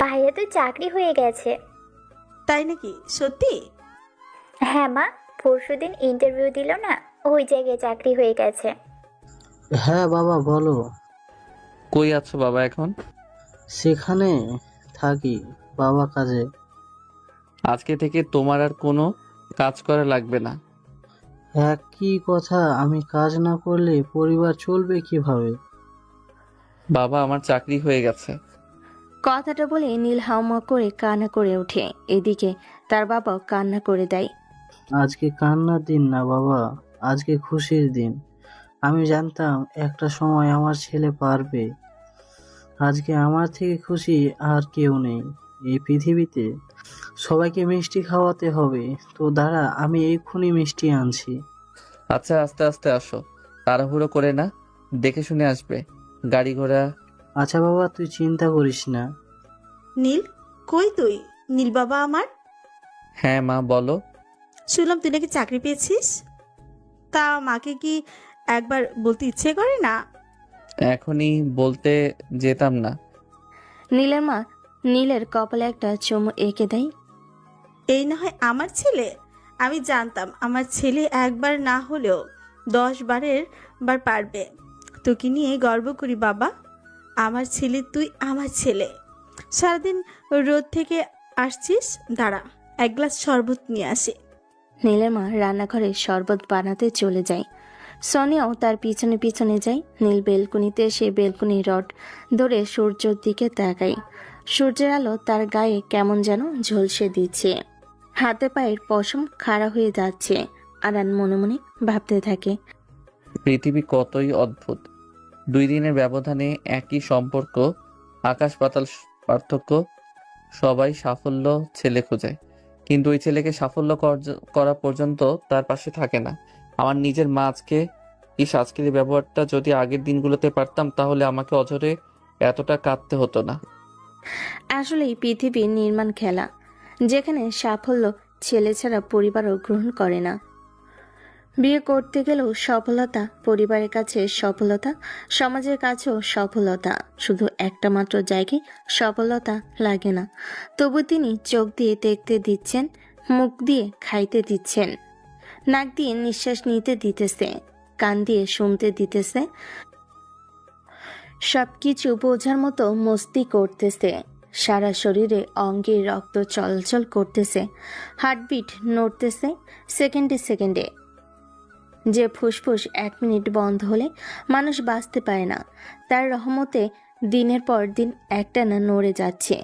ভাইয়া তো চাকরি হয়ে গেছে। তাই নাকি? সত্যি? হ্যাঁ মা, পরশুদিন ইন্টারভিউ দিল না, ওই জায়গায় চাকরি হয়ে গেছে। হ্যাঁ বাবা বলো। কই আছো বাবা এখন? সেখানে থাকি, বাবা কাজে। আজকে থেকে তোমার আর কোনো কাজ করা লাগবে না। একই কথা, আমি কাজ না করলে পরিবার চলবে কিভাবে? বাবা আমার চাকরি হয়ে গেছে। কথাটা বলে নীল হাউমা করে কান্না করে ওঠে। এদিকে তার বাবাও কান্না করে দেয়। আজকে কান্নার দিন না বাবা, আজকে খুশির দিন। আমি জানতাম একটা সময় আমার ছেলে পারবে। আজকে আমার থেকে খুশি আর কেউ নেই এই পৃথিবীতে। সবাইকে মিষ্টি খাওয়াতে হবে, তো দাঁড়া আমি এক্ষুনি মিষ্টি আনছি। আচ্ছা আস্তে আস্তে আসো, তাড়াহুড়ো করে না, দেখে শুনে আসবে। গাড়ি ঘোড়া। আচ্ছা বাবা, তুই চিন্তা করিস না। নীল, কই তুই? নীল বাবা আমার। হ্যাঁ মা বলো। শুনলাম তুই নাকি চাকরি পেয়েছিস। তা মাকে কি একবার বলতে ইচ্ছে করে না? এখনই বলতে যেতাম না। নীলের মা নীলের কপালে একটা চুমু এঁকে দেয়। এই না হয় আমার ছেলে। আমি জানতাম আমার ছেলে একবার না হলেও 10 বার পারবে। তোকে নিয়ে গর্ব করি বাবা। আমার ছেলে, তুই আমার ছেলে। সারাদিন রোদ থেকে আসছিস, দাঁড়া এক গ্লাস শরবত নিয়ে আসি। নীলের মা রান্নাঘরে শরবত বানাতে চলে যায়। সোনিয়াও তার পিছনে পিছনে যায়। নীল বেলকুনিতে এসে বেলকুনি রড ধরে সূর্যের দিকে তাকায়। সূর্যের আলো তার গায়ে কেমন যেন ঝলসে দিচ্ছে। হাতে পায়ের পশম খাড়া হয়ে যাচ্ছে। আরান মনে মনে ভাবতে থাকে। পৃথিবী কতই অদ্ভুত। 2 দিনের ব্যবধানে একই সম্পর্ক, আকাশ পাতাল পার্থক্য। সবাই সাফল্য ছেলে খোঁজে, কিন্তু ওই ছেলেকে সাফল্য করা পর্যন্ত তার পাশে থাকে না। আমার নিজের মা আজকে আজকের এই ব্যবহারটা যদি আগের দিনগুলোতে পারতাম, তাহলে আমাকে অঝরে এতটা কাঁদতে হতো না। আসলেই পৃথিবীর নির্মাণ খেলা, যেখানে সাফল্য ছেলে ছাড়া পরিবারও গ্রহণ করে না। বিয়ে করতে গেলেও সফলতা, পরিবারের কাছে সফলতা, সমাজের কাছেও সফলতা। শুধু একটা মাত্র জায়গায় সফলতা লাগে না। তবু তিনি চোখ দিয়ে দেখতে দিচ্ছেন, মুখ দিয়ে খাইতে দিচ্ছেন, নাক দিয়ে নিঃশ্বাস নিতে দিতেছে, কান দিয়ে শুনতে দিতেছে, সবকিছু বোঝার মতো মস্তি করতেছে। সারা শরীরে অঙ্গে রক্ত চলাচল করতেছে, হার্টবিট নড়তেছে সেকেন্ডে সেকেন্ডে। যে ফুসফুস 1 মিনিট বন্ধ হলে মানুষ বাঁচতে পারে না, তার রহমতে দিনের পর দিন একটানা নড়ে যাচ্ছে।